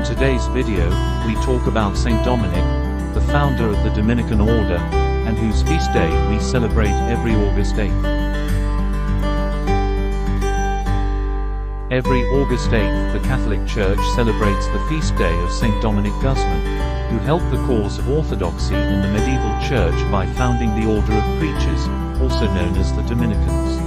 In today's video, we talk about Saint Dominic, the founder of the Dominican Order, and whose feast day we celebrate every August 8th. Every August 8th, the Catholic Church celebrates the feast day of Saint Dominic Guzman, who helped the cause of orthodoxy in the medieval church by founding the Order of Preachers, also known as the Dominicans.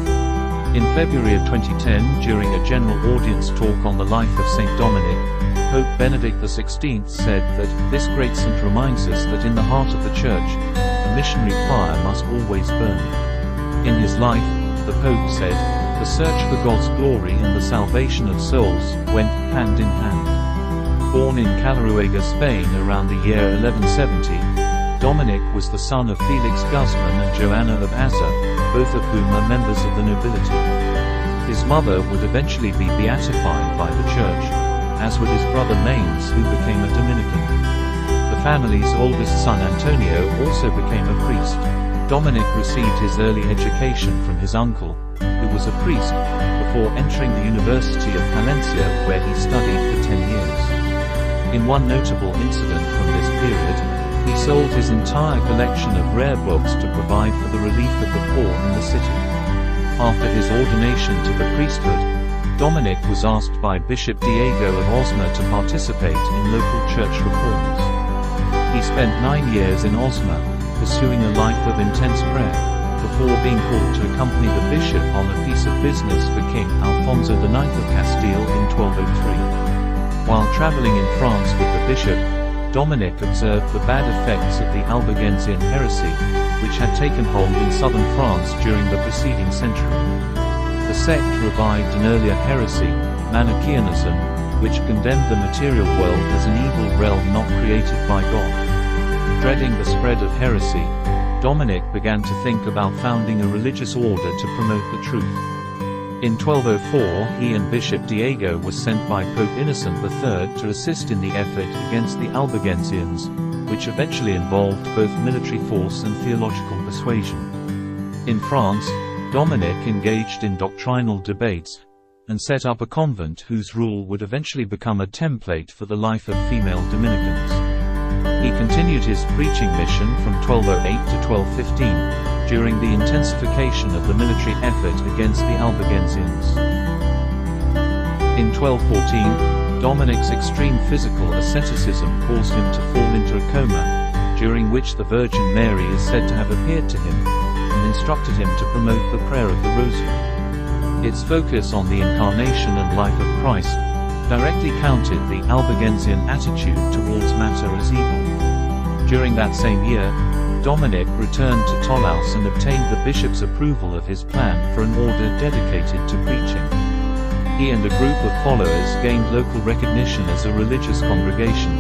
In February of 2010, during a general audience talk on the life of Saint Dominic, Pope Benedict XVI said that this great saint reminds us that in the heart of the Church, a missionary fire must always burn. In his life, the Pope said, the search for God's glory and the salvation of souls went hand in hand. Born in Caleruega, Spain around the year 1170, Dominic was the son of Felix Guzman and Joanna of Azza, both of whom are members of the nobility. His mother would eventually be beatified by the Church, as would his brother Maines, who became a Dominican. The family's oldest son Antonio also became a priest. Dominic received his early education from his uncle, who was a priest, before entering the University of Valencia, where he studied for 10 years. In one notable incident from this period, he sold his entire collection of rare books to provide for the relief of the poor in the city. After his ordination to the priesthood, Dominic was asked by Bishop Diego of Osma to participate in local church reforms. He spent 9 years in Osma, pursuing a life of intense prayer, before being called to accompany the bishop on a piece of business for King Alfonso IX of Castile in 1203. While traveling in France with the bishop, Dominic observed the bad effects of the Albigensian heresy, which had taken hold in southern France during the preceding century. The sect revived an earlier heresy, Manichaeanism, which condemned the material world as an evil realm not created by God. Dreading the spread of heresy, Dominic began to think about founding a religious order to promote the truth. In 1204, he and Bishop Diego were sent by Pope Innocent III to assist in the effort against the Albigensians, which eventually involved both military force and theological persuasion. In France, Dominic engaged in doctrinal debates, and set up a convent whose rule would eventually become a template for the life of female Dominicans. He continued his preaching mission from 1208 to 1215, during the intensification of the military effort against the Albigensians. In 1214, Dominic's extreme physical asceticism caused him to fall into a coma, during which the Virgin Mary is said to have appeared to him, and instructed him to promote the prayer of the Rosary. Its focus on the incarnation and life of Christ directly countered the Albigensian attitude towards matter as evil. During that same year, Dominic returned to Toulouse and obtained the bishop's approval of his plan for an order dedicated to preaching. He and a group of followers gained local recognition as a religious congregation,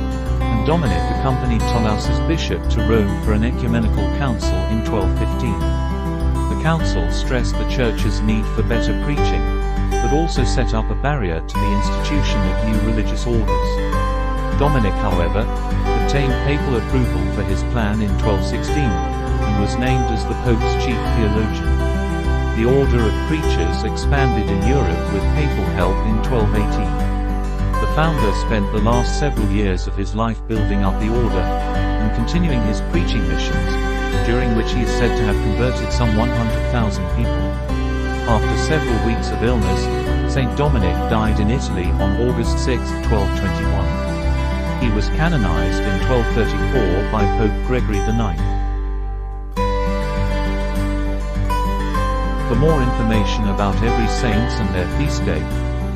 and Dominic accompanied Toulouse's bishop to Rome for an ecumenical council in 1215. The council stressed the Church's need for better preaching, but also set up a barrier to the institution of new religious orders. Dominic, however, obtained papal approval for his plan in 1216, and was named as the Pope's chief theologian. The Order of Preachers expanded in Europe with papal help in 1218. The founder spent the last several years of his life building up the order, and continuing his preaching missions, during which he is said to have converted some 100,000 people. After several weeks of illness, Saint Dominic died in Italy on August 6, 1221. He was canonized in 1234 by Pope Gregory IX. For more information about every saints and their feast day,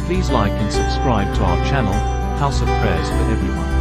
please like and subscribe to our channel, House of Prayers for Everyone.